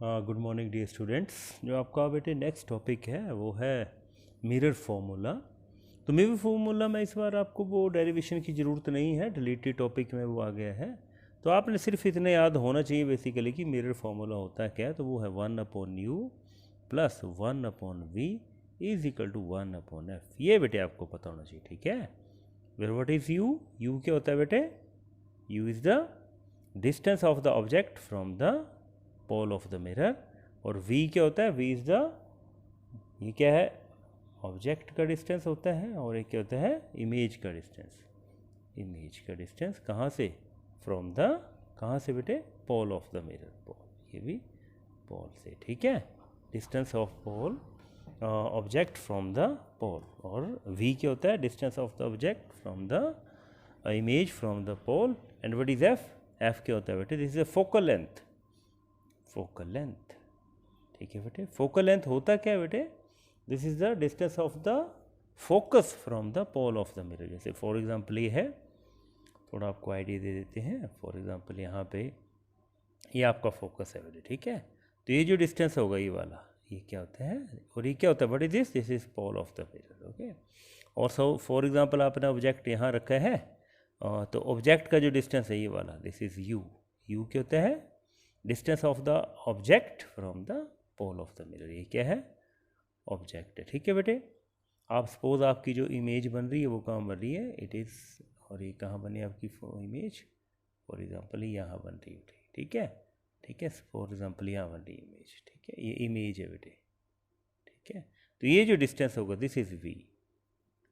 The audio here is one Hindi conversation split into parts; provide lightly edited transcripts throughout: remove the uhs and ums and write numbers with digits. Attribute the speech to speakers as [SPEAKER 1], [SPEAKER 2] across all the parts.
[SPEAKER 1] Good morning dear students. जो आपका बेटे नेक्स्ट टॉपिक है वो है मिरर फार्मूला। तो मिरर फार्मूला में इस बार आपको वो डेरिवेशन की ज़रूरत नहीं है, डिलीटेड टॉपिक में वो आ गया है। तो आपने सिर्फ इतना याद होना चाहिए बेसिकली कि मिरर फार्मूला होता है क्या। तो वो है 1/u plus 1/v is equal to 1/f। ये बेटे आपको पता होना चाहिए, ठीक है। Where what is u? u क्या होता है बेटे? u is the distance of the object from the pole of the mirror. और v क्या होता है? v इज़ द, ये क्या है? ऑब्जेक्ट का डिस्टेंस होता है। और ये क्या होता है? इमेज का डिस्टेंस। इमेज का डिस्टेंस कहाँ से? फ्रॉम द, कहाँ से बेटे? Pole of the mirror. Pole, ये भी पोल से, ठीक है। Distance of pole object from the pole. और v क्या होता है? Distance of the object from the image from the pole. And what is f? f क्या होता है बेटे? This is a focal length. Focal length, ठीक है बेटे। फोकल लेंथ होता क्या है बेटे? This is the distance of the focus from the pole of the mirror. जैसे फॉर एग्जांपल ये है, थोड़ा आपको आइडिया दे देते हैं। फॉर एग्जांपल यहाँ पे ये आपका फोकस है बेटे, ठीक है। तो ये जो डिस्टेंस होगा ये वाला, ये क्या होता है? और ये क्या होता है? What is this? This is pole of the mirror, okay. और सो फॉर एग्जांपल आपने ऑब्जेक्ट यहाँ रखा है, तो ऑब्जेक्ट का जो डिस्टेंस है ये वाला, दिस इज u। u क्या होता है? Distance of the object from the pole of the mirror. ये क्या है? ऑब्जेक्ट है, ठीक है बेटे। आप सपोज आपकी जो इमेज बन रही है वो कहाँ बन रही है? इट इज़, और ये कहाँ बनी आपकी इमेज? फॉर एग्जांपल यहाँ बन रही है, ठीक है। ठीक है, फॉर एग्जांपल यहाँ बन रही है इमेज, ठीक है। ये इमेज है बेटे, ठीक है। तो ये जो डिस्टेंस होगा दिस इज़ v।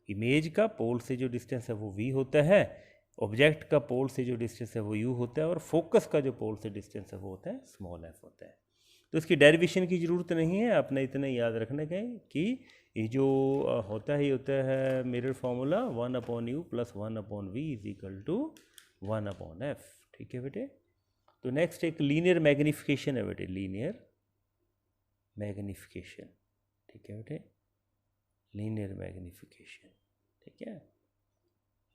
[SPEAKER 1] इमेज का पोल से जो डिस्टेंस है वो v होता है, ऑब्जेक्ट का पोल से जो डिस्टेंस है वो u होता है, और फोकस का जो पोल से डिस्टेंस है वो होता है स्मॉल f होता है। तो इसकी डेरिवेशन की ज़रूरत नहीं है, आपने इतना याद रखने का कि ये जो होता है, ये होता है mirror formula 1/u plus 1/v is equal to 1/f, ठीक है बेटे। तो नेक्स्ट एक लीनियर मैग्नीफिकेशन है बेटे, लीनियर मैग्नीफिकेशन, ठीक है बेटे। लीनियर मैग्नीफिकेशन, ठीक है।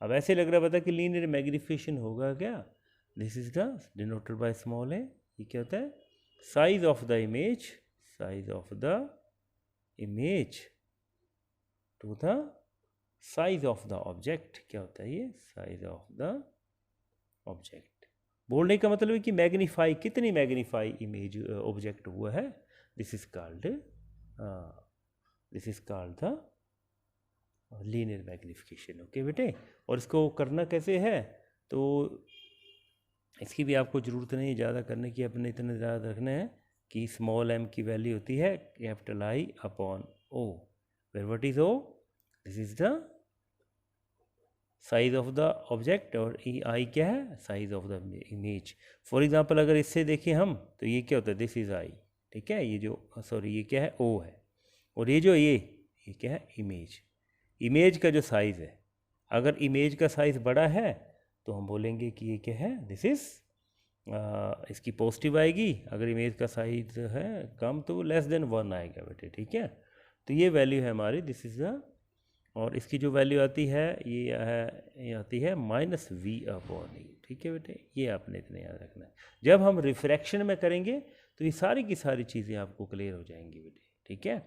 [SPEAKER 1] अब ऐसे लग रहा है पता कि लीनियर मैग्नीफिकेशन होगा क्या? This is the denoted by small है। ये क्या होता है? Size of the image, size of the image to the size of the object. क्या होता है ये? Size of the object. बोलने का मतलब है कि मैग्नीफाई, कितनी मैग्नीफाई इमेज ऑब्जेक्ट हुआ है, this is called the linear magnification, okay बेटे। और इसको करना कैसे है? तो इसकी भी आपको ज़रूरत नहीं है ज़्यादा करने की, अपने इतने ज़्यादा रखना है कि स्मॉल m की वैल्यू होती है capital I upon O। Where what is O? This is the size of the object, और I क्या है? Size of the image. For example अगर इससे देखें हम, तो ये क्या होता है? दिस इज I, ठीक है। ये जो सॉरी ये क्या है? O है। और ये जो ये क्या है? इमेज। इमेज का जो साइज़ है, अगर इमेज का साइज़ बड़ा है तो हम बोलेंगे कि ये क्या है? दिस इज़, इसकी पॉजिटिव आएगी। अगर इमेज का साइज है कम तो लेस देन 1 आएगा बेटे, ठीक है। तो ये वैल्यू है हमारी, दिस इज़ द, और इसकी जो वैल्यू आती है ये आती है -v/e, ठीक है बेटे। ये आपने इतना याद रखना है। जब हम रिफ्रैक्शन में करेंगे तो ये सारी की सारी चीज़ें आपको क्लियर हो जाएंगी बेटे, ठीक है।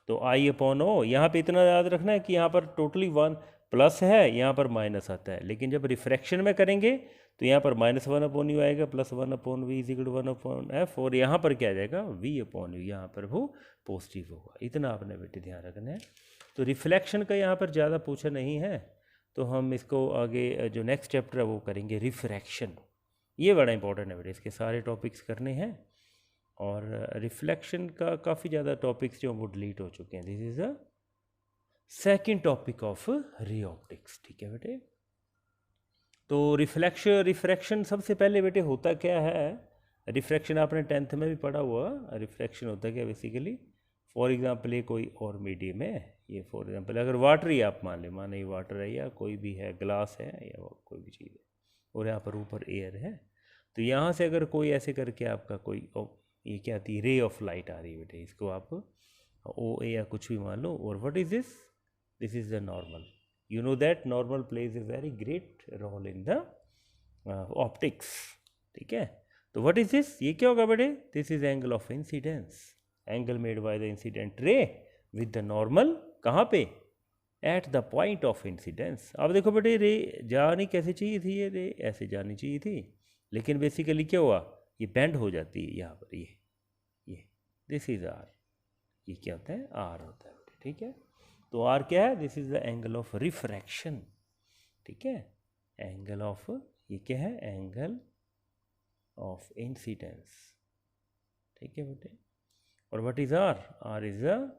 [SPEAKER 1] तो I/O, यहाँ पे इतना याद रखना है कि यहाँ पर टोटली 1 प्लस है, यहाँ पर माइनस आता है। लेकिन जब रिफ्रैक्शन में करेंगे तो यहाँ पर -1/u आएगा, plus 1/v is equal to 1/f, और यहाँ पर क्या आ जाएगा? v/u, यहाँ पर वो पॉजिटिव होगा। इतना आपने बेटे ध्यान रखना है। तो रिफ्लेक्शन का यहाँ पर ज़्यादा पूछा नहीं है, तो हम इसको आगे जो नेक्स्ट चैप्टर है वो करेंगे रिफ्रैक्शन। ये बड़ा इंपॉर्टेंट है बेटे, इसके सारे टॉपिक्स करने हैं। और रिफ्लेक्शन का काफ़ी ज़्यादा टॉपिक्स जो वो डिलीट हो चुके हैं। This is the second topic of ray optics, ठीक है बेटे। तो रिफ्रैक्शन सबसे पहले बेटे होता क्या है? रिफ्रैक्शन आपने 10th में भी पढ़ा हुआ। रिफ्रैक्शन होता क्या बेसिकली? फॉर एग्जांपल ये कोई और मीडियम है, ये फॉर एग्जांपल अगर वाटर ही आप मान ये वाटर है या कोई भी है, ग्लास है या कोई भी चीज़ है, और यहाँ पर ऊपर एयर है। तो यहाँ से अगर कोई ऐसे करके आपका कोई ये क्या आती है? रे ऑफ लाइट आ रही है बेटे, इसको आप OA या कुछ भी मान लो। और what is this? This is the normal. You know that normal plays a very great role in the optics, ठीक है। तो व्हाट इज दिस, ये क्या होगा बेटे, this is angle of incidence, angle made by the incident ray with the normal, कहाँ पे, at the point of incidence. अब देखो बेटे रे जानी कैसे चाहिए थी, ये रे ऐसे जानी चाहिए थी, लेकिन बेसिकली क्या हुआ, ये बेंड हो जाती है यहाँ पर, ये दिस इज आर, ये क्या होता है, आर होता है बेटे, ठीक है। तो आर क्या है, this is the angle of refraction, ठीक है, एंगल ऑफ, ये क्या है, एंगल ऑफ इंसिडेंस, ठीक है बेटे। और what is R, R is the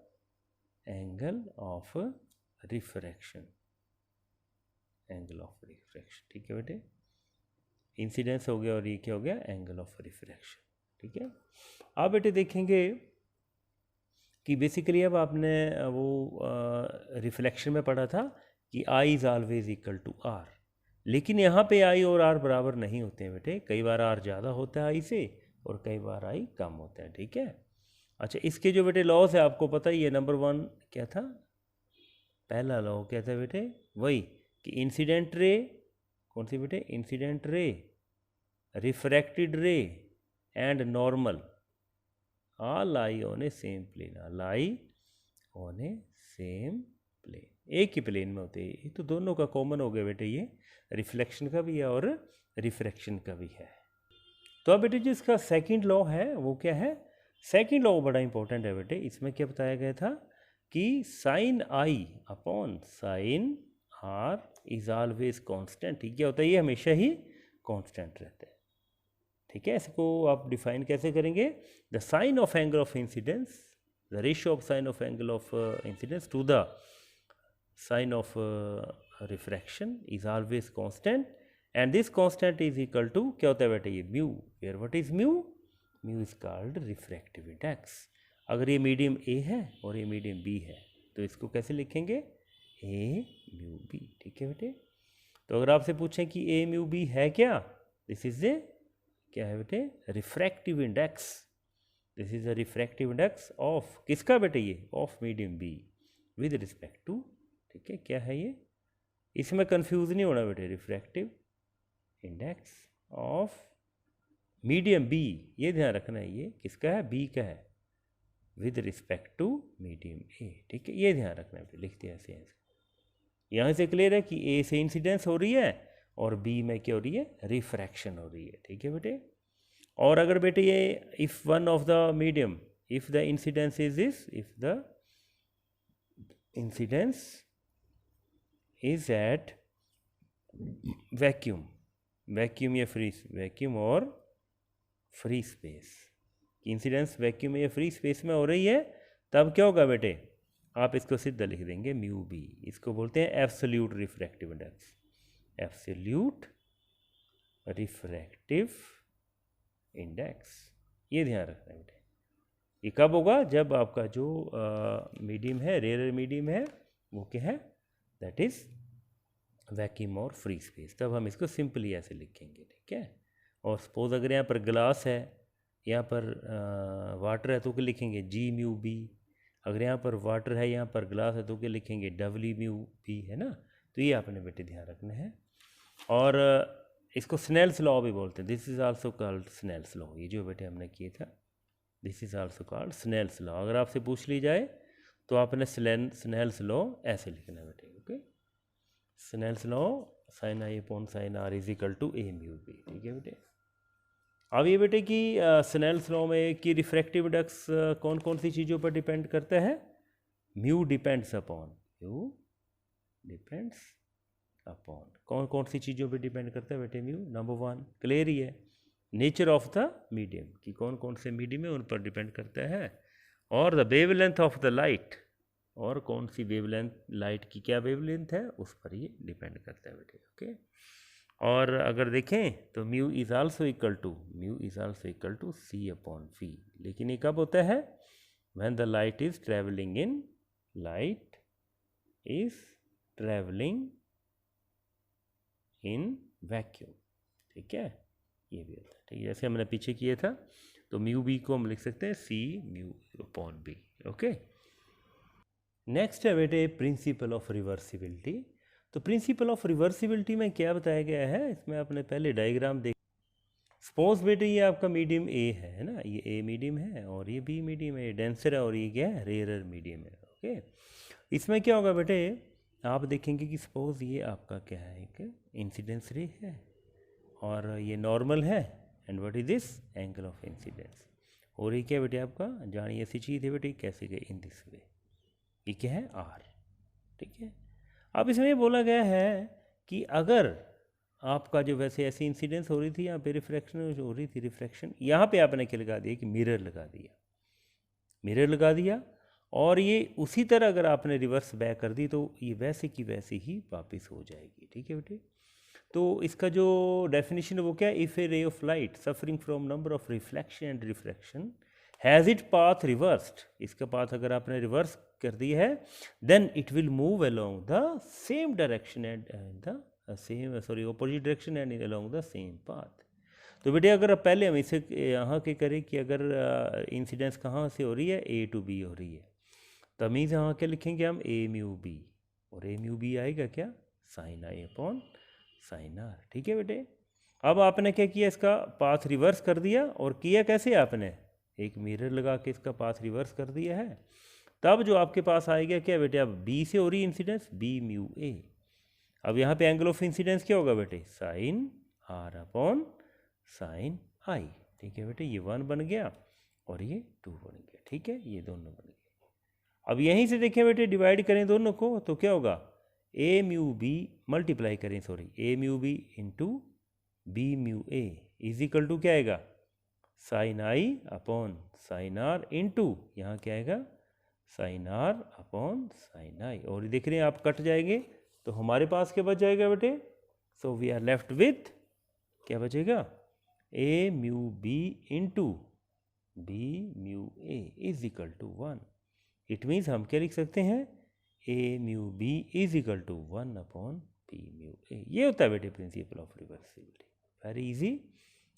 [SPEAKER 1] angle of refraction, angle of refraction, ठीक है बेटे। इंसिडेंस हो गया और ये क्या हो गया, एंगल ऑफ रिफ्रैक्शन, ठीक है। अब बेटे देखेंगे कि बेसिकली अब आपने वो रिफ्लेक्शन में पढ़ा था कि i is always equal to r, लेकिन यहाँ पे आई और आर बराबर नहीं होते हैं बेटे, कई बार आर ज़्यादा होता है आई से और कई बार आई कम होता है, ठीक है। अच्छा, इसके जो बेटे लॉस है आपको पता ही है, नंबर 1 क्या था, पहला लॉ क्या था बेटे, वही कि इंसिडेंट रे, कौन सी बेटे, इंसिडेंट रे, रिफ्रैक्टेड रे and normal all lie on a same plane, lie on a same plane, एक ही प्लेन में होते हैं, ये तो दोनों का कॉमन हो गया बेटे, ये रिफ्लेक्शन का भी है और रिफ्रैक्शन का भी है। तो अब बेटे जो इसका सेकंड लॉ है वो क्या है, सेकंड लॉ बड़ा इंपॉर्टेंट है बेटे, इसमें क्या बताया गया था कि sine I upon sine R is always constant, ठीक है, होता है ये हमेशा ही कांस्टेंट रहता है, ठीक है। इसको आप डिफाइन कैसे करेंगे, the sine of angle of incidence, the ratio of sine of angle of incidence to the sine of refraction is always constant and this constant is equal to क्या होता है बेटा, ये mu, where what is mu, mu is called refractive index. अगर ये मीडियम ए है और ये मीडियम बी है तो इसको कैसे लिखेंगे, ए म्यू बी, ठीक है बेटे। तो अगर आपसे पूछें कि ए म्यू बी है क्या, दिस इज ए क्या है बेटे, refractive index, this is a refractive index of किसका बेटे, ये of medium B with respect to, ठीक है, क्या है ये, इसमें कंफ्यूज नहीं होना बेटे, refractive index of medium B, ये ध्यान रखना है, ये किसका है, बी का है, with respect to medium A, ठीक है, ये ध्यान रखना है बेटे, लिखते हैं ऐसे, यहाँ से क्लियर है कि ए से इंसिडेंस हो रही है और बी में क्या हो रही है, रिफ्रैक्शन हो रही है, ठीक है बेटे। और अगर बेटे ये if one of the medium, if the incidence is this, if the incidence is at vacuum, vacuum या फ्री, वैक्यूम और फ्री स्पेस, इंसिडेंस वैक्यूम या फ्री स्पेस में हो रही है, तब क्या होगा बेटे, आप इसको सीधा लिख देंगे म्यू बी, इसको बोलते हैं absolute refractive index, absolute refractive index, ये ध्यान रखना है बेटे। ये कब होगा, जब आपका जो मीडियम है, रेयर मीडियम है, वो क्या है, दैट इज वैक्यूम और फ्री स्पेस, तब हम इसको सिंपली ऐसे लिखेंगे, ठीक है। और सपोज अगर यहाँ पर ग्लास है, यहाँ पर वाटर है तो क्या लिखेंगे, जी म्यू बी, अगर यहाँ पर वाटर है, यहाँ पर ग्लास है तो क्या लिखेंगे, डब्ल्यू म्यू बी, है ना। तो ये आपने बेटे ध्यान रखना है। और इसको स्नेल्स लॉ भी बोलते हैं, this is also called Snell's law, ये जो बेटे हमने किए था, this is also called Snell's law. अगर आपसे पूछ ली जाए तो आपने स्नेल्स लॉ ऐसे लिखना है बेटे, okay, Snell's law sine I upon sine R is equal to A mu B, ठीक है बेटे। अब ये बेटे कि स्नेल्स लॉ में कि रिफ्रैक्टिव इंडेक्स कौन कौन सी चीज़ों पर डिपेंड करता है, mu depends upon, mu depends upon कौन कौन सी चीज़ों पे डिपेंड करता है बेटे, म्यू, नंबर 1 क्लियर ही है, नेचर ऑफ द मीडियम, कि कौन कौन से मीडियम है उन पर डिपेंड करता है, और the wavelength of the light, और कौन सी वेवलेंथ, लाइट की क्या वेवलेंथ है उस पर ये डिपेंड करता है बेटे, ओके। और अगर देखें तो mu is also equal to, mu is also equal to C upon V, लेकिन ये कब होता है, when the light is travelling in, light is travelling in vacuum, ठीक है, ये भी होता है, ठीक है, जैसे हमने पीछे किया था। तो म्यू बी को हम लिख सकते हैं c mu upon b, okay. Next है बेटे प्रिंसिपल ऑफ रिवर्सिबिलिटी। तो प्रिंसिपल ऑफ रिवर्सिबिलिटी में क्या बताया गया है, इसमें आपने पहले डायग्राम देख, सपोज बेटे ये आपका मीडियम ए है ना, ये ए मीडियम है और ये बी मीडियम है, डेंसर है और ये क्या है, रेयरर मीडियम है। ओके, इसमें क्या होगा बेटे, आप देखेंगे कि सपोज ये आपका क्या है, एक इंसिडेंस रे है और ये नॉर्मल है, and what is this, angle of incidence. और ये क्या बेटे आपका, जानिए ऐसी चीज़ है बेटे, कैसे गए, इन दिस वे, ये क्या है, आर। ठीक है, अब इसमें ये बोला गया है कि अगर आपका जो वैसे ऐसी इंसिडेंस हो रही थी, यहाँ पे रिफ्रैक्शन हो रही थी, रिफ्रैक्शन, यहाँ पे आपने क्या लगा दिया कि मिरर लगा दिया, मिरर लगा दिया, और ये उसी तरह अगर आपने रिवर्स बैक कर दी तो ये वैसे की वैसे ही वापस हो जाएगी। ठीक है बेटे, तो इसका जो डेफिनेशन है वो क्या है, if a ray of light suffering from number of reflection and refraction has it path reversed, इसका पाथ अगर आपने रिवर्स कर दिया है, then it will move along the same direction and the same opposite direction and along the same path. तो बेटे अगर अब पहले हम इसे यहाँ के करें कि अगर इंसिडेंस कहाँ से हो रही है, ए टू बी हो रही है, तमीज़ यहाँ क्या लिखेंगे हम, ए म्यू बी, और ए म्यू बी आएगा क्या, sine I upon sine R. ठीक है बेटे, अब आपने क्या किया, इसका पाथ रिवर्स कर दिया, और किया कैसे आपने, एक मिरर लगा के इसका पाथ रिवर्स कर दिया है, तब जो आपके पास आएगा क्या बेटे, अब बी से हो रही इंसिडेंस, बी म्यू ए, अब यहाँ पे एंगल ऑफ इंसिडेंस क्या होगा बेटे, साइन आर अपॉन साइन आई। ठीक है बेटे, ये 1 बन गया और ये 2 बन गया। ठीक है, ये दोनों बन गए। अब यहीं से देखें बेटे, डिवाइड करें दोनों को तो क्या होगा, ए म्यू बी मल्टीप्लाई करें, sorry, A mu B into B mu A is equal to क्या आएगा, sine I upon sine R into यहाँ क्या आएगा, sine R upon sine I. और देख रहे हैं आप कट जाएंगे तो हमारे पास क्या बच जाएगा बेटे, so we are left with क्या बचेगा, a mu B into B mu A is equal to 1। It means हम क्या लिख सकते हैं, a mu b is equal to 1 upon b mu a. ये होता है बेटे principle of reversibility, very easy.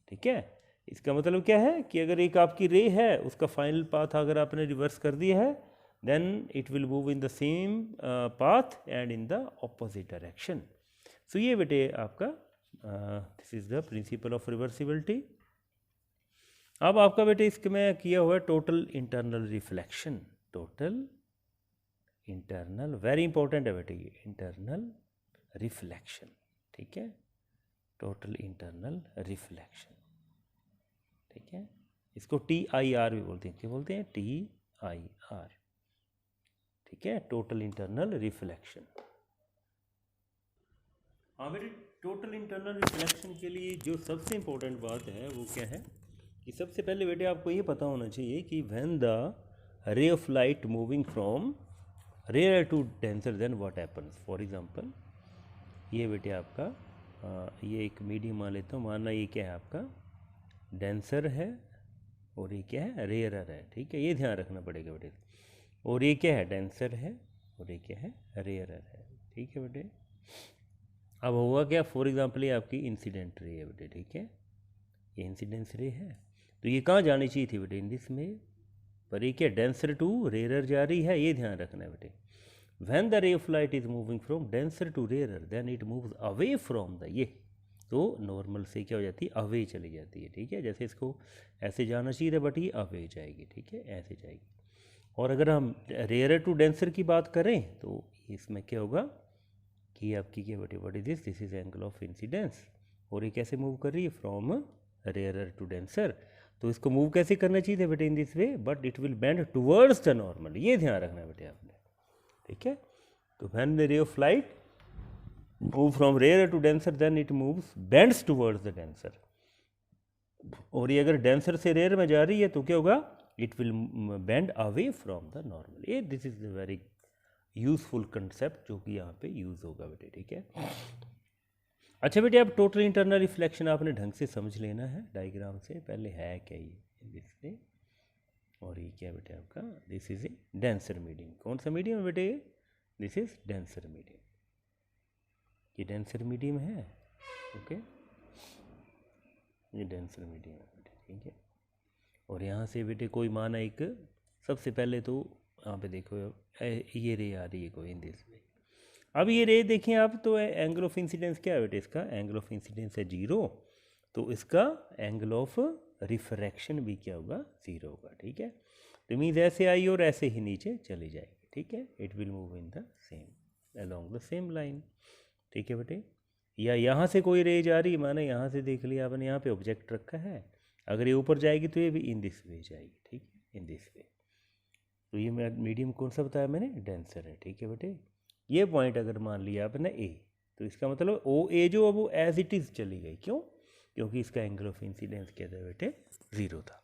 [SPEAKER 1] ठीक है, इसका मतलब क्या है कि अगर एक आपकी रे है, उसका फाइनल पाथ अगर आपने रिवर्स कर दिया है, then it will move in the same path and in the opposite direction. So ये बेटे आपका this is the principle of reversibility. अब आपका बेटे इसमें किया हुआ है total internal reflection, total internal, very important है बेटे ये इंटरनल रिफ्लेक्शन। ठीक है, टोटल इंटरनल रिफ्लेक्शन। ठीक है, इसको TIR भी बोलते हैं, क्या बोलते हैं, TIR। ठीक है, टोटल इंटरनल रिफ्लेक्शन। हाँ बेटे, टोटल इंटरनल रिफ्लेक्शन के लिए जो सबसे इंपॉर्टेंट बात है वो क्या है कि सबसे पहले बेटे आपको ये पता होना चाहिए कि when the ray of light moving from rare to denser then what happens. For example ये बेटे आपका ये एक मीडियम मान लेता हूँ, मानना ये क्या है आपका डेंसर है और ये क्या है, रेयरर है। ठीक है, ये ध्यान रखना पड़ेगा बेटे। और ये क्या है, डेंसर है और ये क्या है, रेयरर है। ठीक है बेटे, अब होगा क्या, फॉर एग्जांपल ये आपकी इंसिडेंट रे है बेटे। ठीक है, ये इंसिडेंस रे है, तो ये कहाँ जानी चाहिए थी बेटे, इन दिस में, पर ये क्या डेंसर टू रेयरर जा रही है, ये ध्यान रखना है बेटे। When the ray of light is moving from denser to rarer then it moves away from the, ये तो नॉर्मल से क्या हो जाती है, अवे चली जाती है। ठीक है, जैसे इसको ऐसे जाना चाहिए था बट ये अवे जाएगी। ठीक है, ऐसे जाएगी। और अगर हम रेयरर टू डेंसर की बात करें तो इसमें क्या होगा कि आपकी क्या बेटे, what is this, this is angle of incidence, और ये कैसे मूव कर रही है, फ्रॉम रेयरर टू डेंसर। तो इसको मूव कैसे करना चाहिए था बेटे, in this way, but it will bend towards the normal, ये ध्यान रखना है बेटे आपने। ठीक है, तो when the ray of light move from rare to denser then it moves bends towards the denser. और ये अगर डेंसर से रेयर में जा रही है तो क्या होगा, it will bend away from the normal. ये this is the very useful concept जो कि यहाँ पे यूज होगा बेटे। ठीक है, अच्छा बेटे, अब टोटल इंटरनल रिफ्लेक्शन आपने ढंग से समझ लेना है डायग्राम से, पहले है क्या ये डिस्प्ले, और ये क्या बेटे आपका, this is a denser medium. कौन सा मीडियम है बेटे, दिस इज डेंसर मीडियम, ये डेंसर मीडियम है। ओके, ये डेंसर मीडियम है बेटे। ठीक है, और यहाँ से बेटे कोई माना एक, सबसे पहले तो यहाँ पे देखो ये रे आ रही है कोई इन दिस में। अब ये रे देखें आप, तो एंगल ऑफ इंसिडेंस क्या है बेटे, इसका एंगल ऑफ इंसिडेंस है 0, तो इसका एंगल ऑफ रिफ्रैक्शन भी क्या होगा, 0 होगा। ठीक है, तो मीन्स ऐसे आई और ऐसे ही नीचे चली जाएगी। ठीक है, it will move in the same along the same line. ठीक है बेटे, या यहाँ से कोई रे जा रही है, माना यहाँ से देख लिया आपने, यहाँ पे ऑब्जेक्ट रखा है, अगर ये ऊपर जाएगी तो ये भी इन दिस वे जाएगी। ठीक है, इन दिस वे। तो ये मीडियम कौन सा बताया मैंने, डेंसर है। ठीक है बेटे, ये पॉइंट अगर मान लिया आपने ए, तो इसका मतलब ओ ए जो अब वो एज इट इज़ चली गई। क्यों? क्योंकि इसका एंगल ऑफ इंसिडेंस क्या था बेटे, 0 था।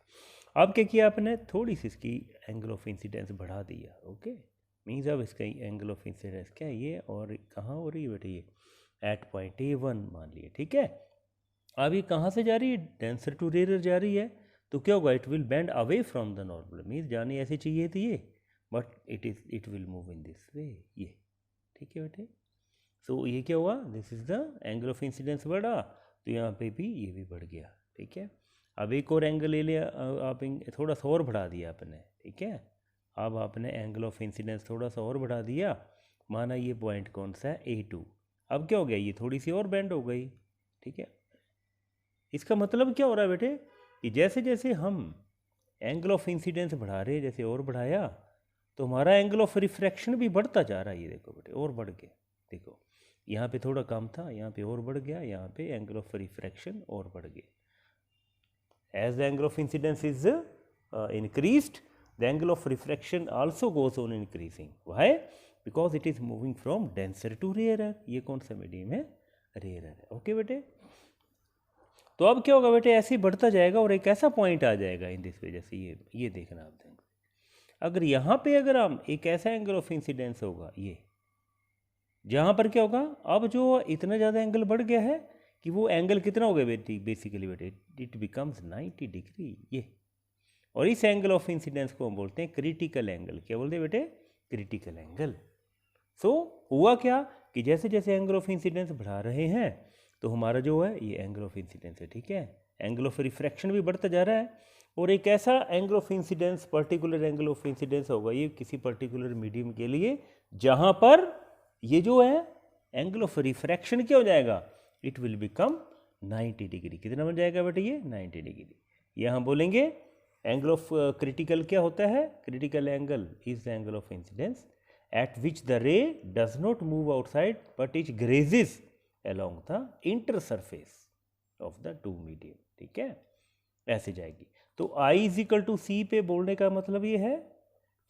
[SPEAKER 1] अब क्या किया आपने, थोड़ी सी इसकी एंगल ऑफ इंसिडेंस बढ़ा दिया। ओके, मीन्स अब इसका एंगल ऑफ इंसिडेंस क्या है, ये और कहाँ हो रही है बेटे, ये एट पॉइंट A1 मान लिए। ठीक है, अब ये कहाँ से जा रही है, डेंसर टू रेयर जा रही है, तो क्या होगा, it will bend away from the normal. Means जानी ऐसे चाहिए थी ये, but it will move in this way, ये। ठीक है बेटे, सो ये क्या हुआ, this is the angle of incidence बढ़ा, तो यहाँ पे भी ये भी बढ़ गया। ठीक है, अब एक और एंगल ले लिया आप, थोड़ा सा और बढ़ा दिया आपने। ठीक है, अब आपने एंगल ऑफ इंसिडेंस थोड़ा सा और बढ़ा दिया, माना ये पॉइंट कौन सा है, A2। अब क्या हो गया, ये थोड़ी सी और बेंड हो गई। ठीक है, इसका मतलब क्या हो रहा है बेटे, कि जैसे जैसे हम एंगल ऑफ इंसिडेंस बढ़ा रहे हैं, जैसे और बढ़ाया, तो हमारा एंगल ऑफ रिफ्रैक्शन भी बढ़ता जा रहा है। ये देखो बेटे, और बढ़ गया। देखो यहाँ पे थोड़ा कम था, यहाँ पे और बढ़ गया, यहाँ पे एंगल ऑफ रिफ्रैक्शन और बढ़ गया। As the angle of incidence is increased, the angle of refraction also goes on increasing. Why? Because it is moving from denser to rarer. ये कौन सा मीडियम है, रेयरर है। ओके बेटे, तो अब क्या होगा बेटे, ऐसे ही बढ़ता जाएगा और एक ऐसा पॉइंट आ जाएगा इन दिस वजह से, ये देखना आप देंगे, अगर यहाँ पे अगर हम एक ऐसा एंगल ऑफ इंसिडेंस होगा, ये जहाँ पर क्या होगा, अब जो इतना ज़्यादा एंगल बढ़ गया है कि वो एंगल कितना हो गया बेटी, बेसिकली बेटे इट बिकम्स 90 डिग्री, ये। और इस एंगल ऑफ इंसिडेंस को हम बोलते हैं क्रिटिकल एंगल। क्या बोलते हैं बेटे, क्रिटिकल एंगल। सो हुआ क्या कि जैसे जैसे एंगल ऑफ इंसिडेंस बढ़ा रहे हैं, तो हमारा जो है ये एंगल ऑफ इंसिडेंस है। ठीक है, एंगल ऑफ रिफ्रैक्शन भी बढ़ता जा रहा है, और एक ऐसा angle of incidence, particular angle of incidence होगा ये किसी पर्टिकुलर मीडियम के लिए, जहाँ पर ये जो है एंगल ऑफ रिफ्रैक्शन क्या हो जाएगा, इट विल बिकम 90 डिग्री। कितना बन जाएगा बेटे, ये 90 डिग्री। ये हम बोलेंगे एंगल ऑफ क्रिटिकल क्या होता है, critical angle is the angle of incidence at which the ray does not move outside but it grazes along the intersurface of the two medium। ठीक है, ऐसे जाएगी। तो I is equal to C पे बोलने का मतलब ये है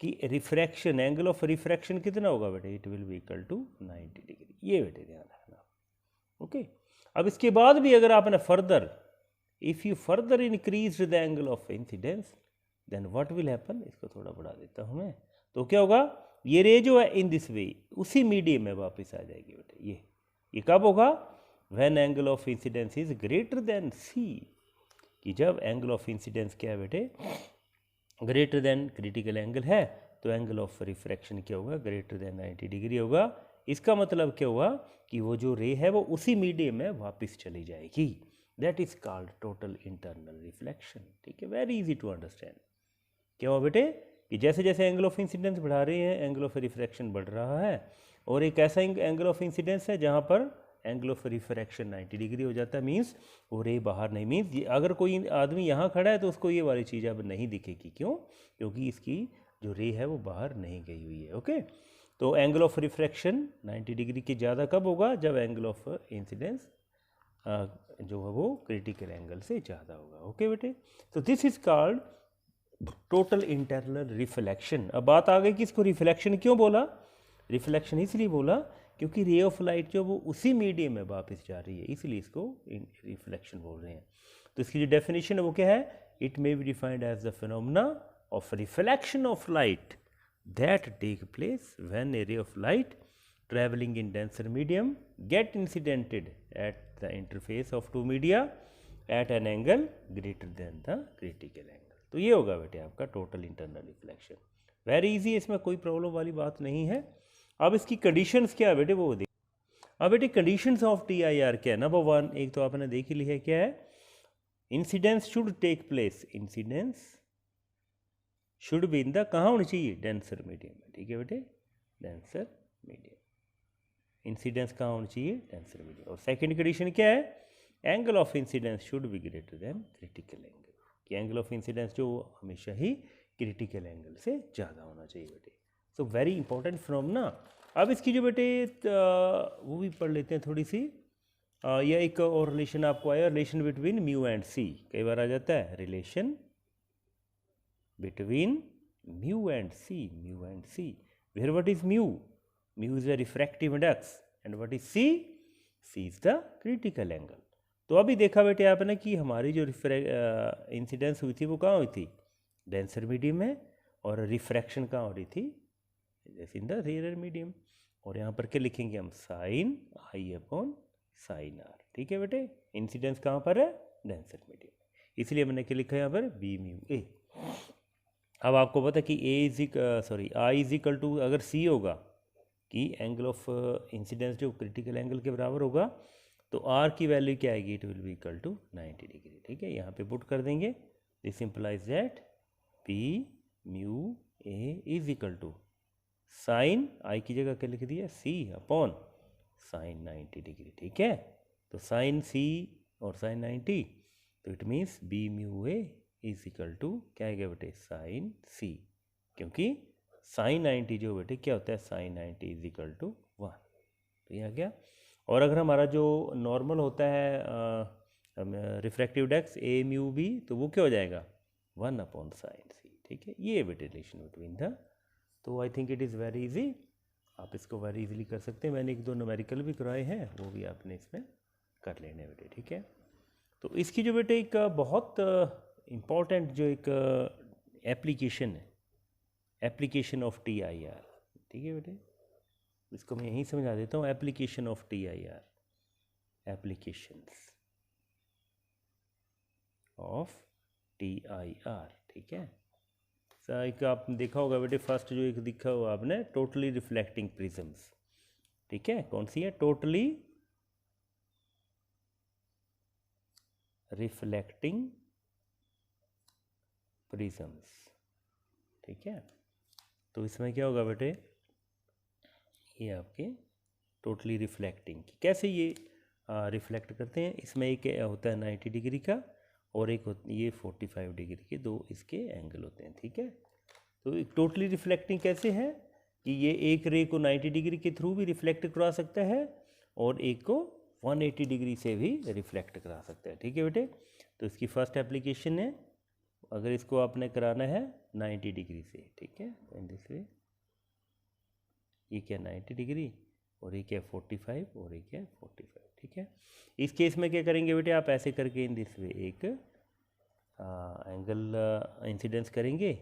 [SPEAKER 1] कि रिफ्रैक्शन, एंगल ऑफ रिफ्रैक्शन कितना होगा बेटे, it will be equal to 90 degree. ये बेटे ध्यान रखना। ओके, अब इसके बाद भी अगर आपने further, if you further increase the angle of incidence, then what will happen, इसको थोड़ा बढ़ा देता हूँ मैं, तो क्या होगा, ये रे जो है इन दिस वे उसी मीडियम में वापस आ जाएगी बेटे। ये कब होगा, when angle of incidence is greater than C, कि जब एंगल ऑफ इंसिडेंस क्या है बेटे, ग्रेटर देन क्रिटिकल एंगल है, तो एंगल ऑफ रिफ्रैक्शन क्या होगा, ग्रेटर देन 90 डिग्री होगा। इसका मतलब क्या हुआ कि वो जो रे है वो उसी मीडियम में वापस चली जाएगी। That is called total internal reflection. ठीक है, वेरी इजी टू अंडरस्टैंड। क्या हुआ बेटे कि जैसे जैसे एंगल ऑफ इंसिडेंस बढ़ा रहे हैं, एंगल ऑफ रिफ्रैक्शन बढ़ रहा है, और एक ऐसा एंगल ऑफ इंसिडेंस है जहाँ पर एंगल ऑफ रिफ्रैक्शन 90 डिग्री हो जाता है। मीन्स वो रे बाहर नहीं, मीन्स अगर कोई आदमी यहाँ खड़ा है तो उसको ये वाली चीज़ अब नहीं दिखेगी। क्यों? क्योंकि इसकी जो रे है वो बाहर नहीं गई हुई है। ओके, तो एंगल ऑफ रिफ्रैक्शन 90 डिग्री के ज़्यादा कब होगा, जब एंगल ऑफ इंसिडेंस जो है वो क्रिटिकल एंगल से ज़्यादा होगा। ओके बेटे, तो this is called total internal reflection. अब बात आ गई कि इसको रिफ्लेक्शन क्यों बोला, रिफ्लेक्शन इसलिए बोला क्योंकि रे ऑफ लाइट जो वो उसी मीडियम में वापस जा रही है, इसलिए इसको रिफ्लेक्शन बोल रहे हैं। तो इसकी जो डेफिनेशन है वो क्या है, it may be defined as the phenomena of reflection of light that take place when a ray of light traveling in denser medium get incidented at the interface of two media at an angle greater than the critical angle। तो ये होगा बेटे आपका total internal reflection. Very easy, इसमें कोई प्रॉब्लम वाली बात नहीं है। अब इसकी कंडीशंस क्या है बेटे वो देख। अब बेटे कंडीशंस ऑफ TIR क्या है, नंबर 1 एक तो आपने देख ही लिया है, क्या है, incidence should take place, incidence should be in the, कहाँ होनी चाहिए, डेंसर मीडियम में। ठीक है बेटे, डेंसर मीडियम, इंसिडेंस कहाँ होनी चाहिए, डेंसर मीडियम। और सेकंड कंडीशन क्या है angle of incidence should be greater than critical angle, कि एंगल ऑफ इंसिडेंस जो हमेशा ही क्रिटिकल एंगल से ज़्यादा होना चाहिए बेटे। So very important phenomena. अब इसकी जो बेटे वो भी पढ़ लेते हैं थोड़ी सी। यह एक और रिलेशन आपको आया, relation between mu and C, कई बार आ जाता है relation between mu and C, mu and C, where what is mu, mu is the refractive index and what is C, C is the critical angle. तो अभी देखा बेटे आपने कि हमारी जो इंसिडेंस हुई थी वो कहाँ हुई थी, डेंसर मीडियम में, और रिफ्रैक्शन कहाँ हो रही थी, जैसे इन द रेयर मीडियम। और यहाँ पर क्या लिखेंगे हम, sine I upon sine R. ठीक है बेटे, इंसिडेंस कहाँ पर है, डेंसर मीडियम, इसलिए मैंने क्या लिखा है यहाँ पर बी म्यू ए। अब आपको पता है कि आई इज इक्वल टू, अगर सी होगा कि एंगल ऑफ इंसिडेंस जो क्रिटिकल एंगल के बराबर होगा, तो आर की वैल्यू क्या आएगी, it will be equal to 90 degree. ठीक है, यहाँ पे पुट कर देंगे, this implies that P mu A is equal to sine I की जगह क्या लिख दिया, सी अपॉन साइन 90 डिग्री। ठीक है, तो साइन सी और साइन 90, तो it means B mu A is equal to क्या आएगा बेटे, साइन सी, क्योंकि साइन 90 जो बेटे क्या होता है, साइन 90 इज इक्वल टू 1। तो ये आ गया। और अगर हमारा जो नॉर्मल होता है रिफ्रैक्टिव इंडेक्स ए म्यू बी, तो वो क्या हो जाएगा, 1 अपॉन साइन सी। ठीक है, ये बेटे रिलेशन बिटवीन द, तो I think it is very easy, आप इसको वेरी इजीली कर सकते हैं। मैंने 1-2 न्यूमेरिकल भी करवाए हैं, वो भी आपने इसमें कर लेने बेटे। ठीक है, तो इसकी जो बेटे एक बहुत इम्पॉर्टेंट जो एक एप्लीकेशन है, application of T I R. ठीक है बेटे, इसको मैं यहीं समझा देता हूँ, application of T I R, applications of T I R. ठीक है, एक आप देखा होगा बेटे, फर्स्ट जो एक दिखा हुआ आपने, टोटली रिफ्लेक्टिंग प्रिज्म्स। ठीक है, कौन सी है, टोटली रिफ्लेक्टिंग प्रिज्म्स। ठीक है, तो इसमें क्या होगा बेटे, ये आपके टोटली रिफ्लेक्टिंग, कैसे ये रिफ्लेक्ट करते हैं, इसमें एक होता है 90 डिग्री का, और एक ये 45 डिग्री के, दो इसके एंगल होते हैं। ठीक है, तो एक टोटली रिफ्लेक्टिंग कैसे है कि ये एक रे को 90 डिग्री के थ्रू भी रिफ्लेक्ट करा सकता है, और एक को 180 डिग्री से भी रिफ्लेक्ट करा सकता है। ठीक है बेटे, तो इसकी फर्स्ट एप्लीकेशन है, अगर इसको आपने कराना है 90 डिग्री से। ठीक है, इन दिस वे, ये क्या 90 डिग्री, और ये क्या 45, और ये क्या 45। ठीक है, इस केस में क्या करेंगे बेटे, आप ऐसे करके इन दिस वे एक एंगल इंसिडेंस करेंगे,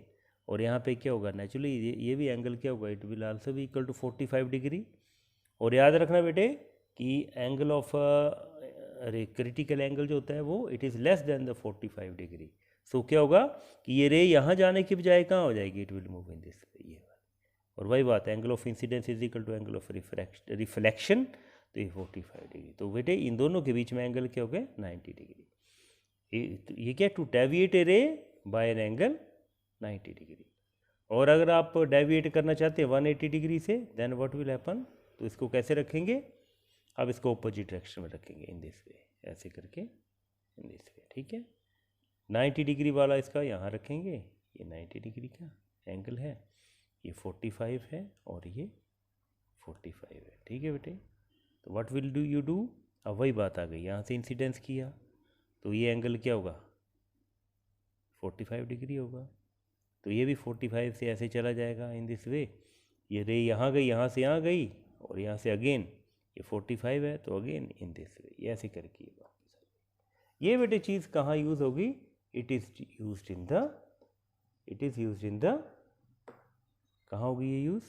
[SPEAKER 1] और यहाँ पे क्या होगा, नेचुरली ये भी एंगल क्या होगा, इट विल आल्सो भी इक्वल टू 45 डिग्री। और याद रखना बेटे कि एंगल ऑफ क्रिटिकल एंगल जो होता है वो it is less than the 45 degree. So क्या होगा कि ये रे यहाँ जाने की बजाय कहाँ हो जाएगी, it will move in this way, ये। और वही बात है, angle of incidence is equal to angle of reflection, तो ये 45 डिग्री। तो बेटे इन दोनों के बीच में एंगल क्या हो गया, 90 डिग्री। ये क्या, टू डेविएट ए रे बाय एन एंगल 90 डिग्री। और अगर आप डेविएट करना चाहते हैं 180 डिग्री से, देन व्हाट विल हैपन, तो इसको कैसे रखेंगे, अब इसको अपोजिट डायरेक्शन में रखेंगे, इन दिस वे, ऐसे करके इन दिस वे। ठीक है, 90 डिग्री वाला इसका यहाँ रखेंगे, ये 90 डिग्री का एंगल है, ये 45 है, और ये 45 है। ठीक है बेटे, तो what will do you do, अब वही बात आ गई, यहाँ से इंसिडेंस किया तो ये एंगल क्या होगा, 45 डिग्री होगा, तो ये भी 45 से ऐसे चला जाएगा इन दिस वे। ये रे यहाँ गई, यहाँ से यहाँ गई, और यहाँ से अगेन ये 45 है, तो अगेन इन दिस वे, ये ऐसे करके ये बेटे चीज़ कहाँ यूज़ होगी, it is used in the कहाँ होगी ये यूज़,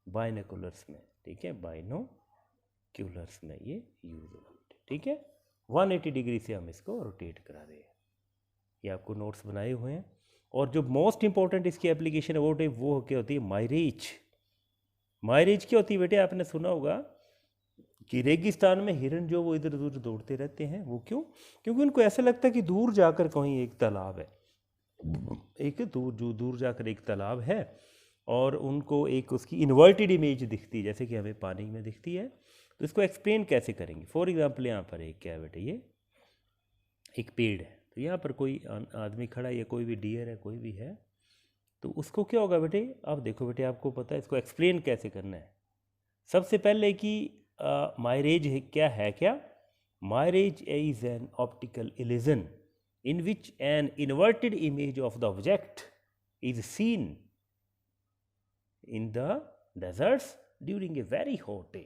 [SPEAKER 1] बाइनोकुलर्स में। ठीक है, बाइनोक्यूलर्स में ये यूज़ होगा। ठीक है, 180 डिग्री से हम इसको रोटेट करा रहे हैं, ये आपको नोट्स बनाए हुए हैं। और जो मोस्ट इंपॉर्टेंट इसकी एप्लीकेशन है वो क्या होती है, मायरेज। मायरेज क्या होती है बेटे, आपने सुना होगा कि रेगिस्तान में हिरन जो वो इधर उधर दौड़ते रहते हैं, वो क्यों, क्योंकि उनको ऐसा लगता है कि दूर जाकर कहीं एक तालाब है, एक दूर जाकर एक तालाब है, और उनको एक उसकी इन्वर्टेड इमेज दिखती है, जैसे कि हमें पानी में दिखती है। तो इसको एक्सप्लेन कैसे करेंगे, फॉर एग्जांपल यहाँ पर एक क्या है बेटे, ये एक पेड़ है, तो यहाँ पर कोई आदमी खड़ा है या कोई भी डियर है, कोई भी है, तो उसको क्या होगा बेटे, आप देखो बेटे, आपको पता है इसको एक्सप्लेन कैसे करना है। सबसे पहले कि मायरेज क्या है, क्या mirage is an optical illusion in which an inverted image of the object is seen in the deserts during a very hot day.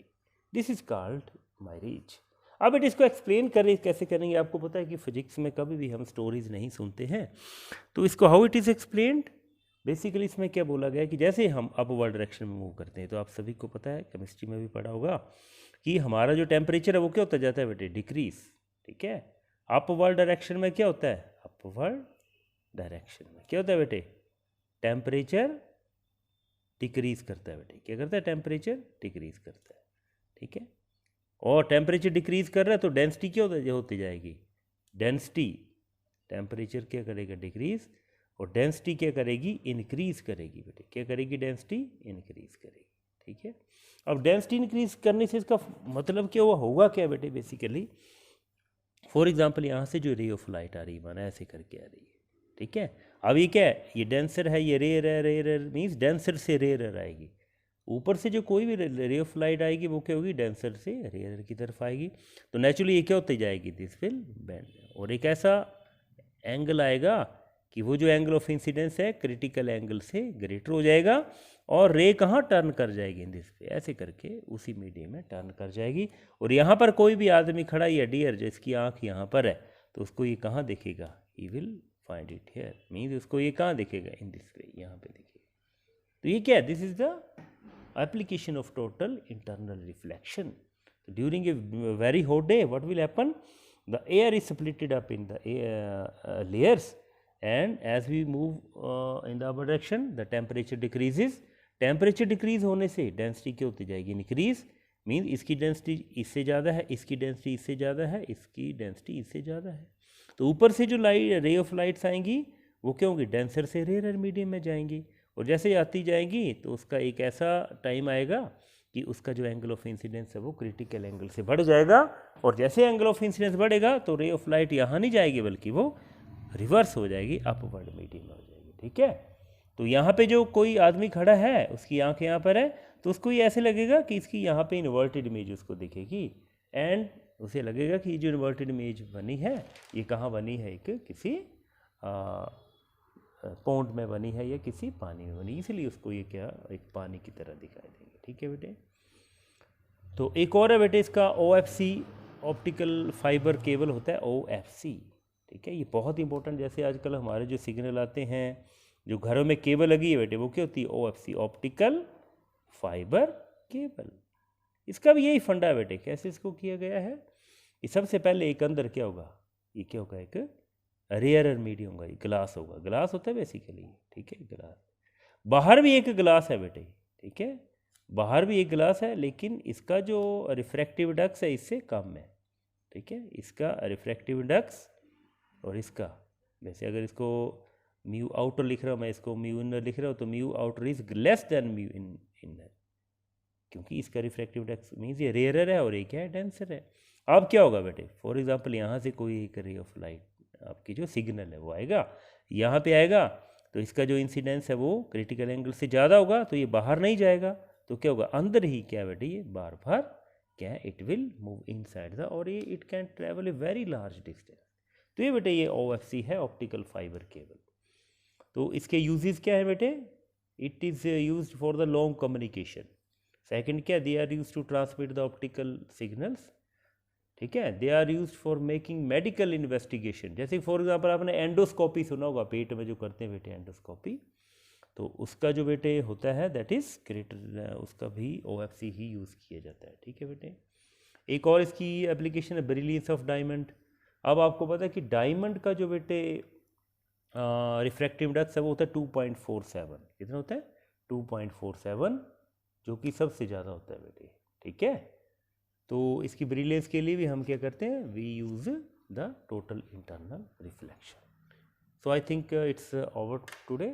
[SPEAKER 1] This is called mirage. अब बेटे इसको एक्सप्लेन करें, कैसे करेंगे। आपको पता है कि फिजिक्स में कभी भी हम स्टोरीज नहीं सुनते हैं, तो इसको how it is explained, basically इसमें क्या बोला गया कि जैसे हम अपवर्ड डायरेक्शन में मूव करते हैं, तो आप सभी को पता है, केमिस्ट्री में भी पढ़ा होगा कि हमारा जो टेम्परेचर है वो क्या होता जाता है बेटे, डिक्रीज। ठीक है, अपवर्ड डायरेक्शन में क्या होता है, अपवर्ड डायरेक्शन में क्या होता है बेटे, टेम्परेचर डिक्रीज करता है बेटे, क्या करता है, टेम्परेचर डिक्रीज करता है। ठीक है, और टेम्परेचर डिक्रीज कर रहा है तो डेंसिटी क्या होती जाएगी, डेंसिटी, टेम्परेचर क्या करेगा, डिक्रीज, और डेंसिटी क्या करेगी, इंक्रीज करेगी बेटे, क्या करेगी, डेंसिटी इंक्रीज करेगी। ठीक है, अब डेंसिटी इंक्रीज करने से इसका मतलब क्या हुआ, होगा क्या बेटे, बेसिकली फॉर एग्जाम्पल यहाँ से जो रे ऑफ लाइट आ रही है, माना ऐसे करके आ रही है। ठीक है, अब ये क्या है, ये डेंसर है, ये रेयर है, रेयर मीन्स डेंसर से रेयर आएगी। ऊपर से जो कोई भी रे ऑफ लाइट आएगी वो क्या होगी, डेंसर से रेयर की तरफ आएगी, तो नेचुरली ये क्या होती जाएगी, दिस विल बेंड, और एक ऐसा एंगल आएगा कि वो जो एंगल ऑफ इंसिडेंस है क्रिटिकल एंगल से ग्रेटर हो जाएगा, और रे कहाँ टर्न कर जाएगी, दिस पे ऐसे करके उसी मीडियम में टर्न कर जाएगी। और यहाँ पर कोई भी आदमी खड़ा या डियर जिसकी आँख यहाँ पर है, तो उसको ये कहाँ दिखेगा, he will find it here, means उसको ये कहाँ दिखेगा, इन दिस वे, यहाँ पे दिखेगा। तो ये क्या है, this is the application of total internal reflection. During a very hot day what will happen, the air is splitted up in the layers, and as we move in the upward direction the temperature decreases, temperature decrease होने से डेंसिटी क्या होती जाएगी, इंक्रीज, मीन्स इसकी डेंसिटी इससे ज़्यादा है, इसकी डेंसिटी इससे ज़्यादा है, इसकी डेंसिटी इससे ज़्यादा है, तो ऊपर से जो लाइट रे ऑफ लाइट्स आएंगी वो क्या होंगी, डेंसर से रेयर मीडियम में जाएंगी, और जैसे आती जाएंगी तो उसका एक ऐसा टाइम आएगा कि उसका जो एंगल ऑफ इंसिडेंस है वो क्रिटिकल एंगल से बढ़ जाएगा, और जैसे एंगल ऑफ इंसिडेंस बढ़ेगा तो रे ऑफ लाइट यहाँ नहीं जाएगी बल्कि वो रिवर्स हो जाएगी, अपवर्ड मीडियम में हो जाएगी। ठीक है, तो यहाँ पे जो कोई आदमी खड़ा है उसकी आंख यहाँ पर है, तो उसको ये ऐसे लगेगा कि इसकी यहाँ पे इन्वर्टेड इमेज उसको दिखेगी, एंड उसे लगेगा कि जो इन्वर्टेड इमेज बनी है ये कहाँ बनी है, एक किसी पॉन्ड में बनी है या किसी पानी में बनी, इसलिए उसको ये क्या एक पानी की तरह दिखाई देंगे। ठीक है बेटे, तो एक और है बेटे इसका OFC, ऑप्टिकल फाइबर केबल होता है OFC। ठीक है, ये बहुत इंपॉर्टेंट, जैसे आजकल हमारे जो सिग्नल आते हैं, जो घरों में केबल लगी है बेटे, वो क्या होती है, OFC, ऑप्टिकल फाइबर केबल। इसका भी यही फंडा है बेटे, कैसे इसको किया गया है, ये सबसे पहले एक अंदर क्या होगा, ये क्या होगा, एक रेयर मीडियम होगा, ये ग्लास होगा, ग्लास होता है बेसिकली। ठीक है, ग्लास, बाहर भी एक ग्लास है बेटे। ठीक है, बाहर भी एक ग्लास है, लेकिन इसका जो रिफ्रैक्टिव इंडेक्स है इससे कम है। ठीक है, इसका रिफ्रैक्टिव इंडेक्स और इसका, वैसे अगर इसको म्यू आउटर लिख रहा हूँ मैं, इसको म्यू इनर लिख रहा हूँ, तो mu outer is less than mu inner, क्योंकि इसका रिफ्रैक्टिव इंडेक्स मीन्स ये रेयर है और ये क्या है, डेंसर है। अब क्या होगा बेटे, फॉर एग्जांपल यहाँ से कोई एक रे ऑफ लाइट, आपकी जो सिग्नल है वो आएगा, यहाँ पे आएगा, तो इसका जो इंसिडेंस है वो क्रिटिकल एंगल से ज़्यादा होगा, तो ये बाहर नहीं जाएगा, तो क्या होगा, अंदर ही क्या बेटे, ये बार बार क्या, it will move inside the, और ये it can travel a very large distance. तो ये बेटे ये OFC है, ऑप्टिकल फाइबर केबल। तो इसके यूजेस क्या है बेटे, it is used for the long communication. Second क्या, they are used to transmit the optical signals. ठीक है, they are used for making medical investigation, जैसे फॉर एग्जांपल आपने एंडोस्कोपी सुना होगा, पेट में जो करते हैं बेटे एंडोस्कोपी, तो उसका जो बेटे होता है दैट इज क्रिएटर, उसका भी OFC ही यूज़ किया जाता है। ठीक है बेटे, एक और इसकी एप्लीकेशन है ब्रिलियंस ऑफ डायमंड। अब आपको पता है कि डायमंड का जो बेटे रिफ्रैक्टिव इंडेक्स है वो होता है 2.47, कितना होता है, 2.47, जो कि सबसे ज़्यादा होता है बेटे। ठीक है, तो इसकी ब्रिलियंस के लिए भी हम क्या करते हैं, we use the total internal reflection. So I think it's over today.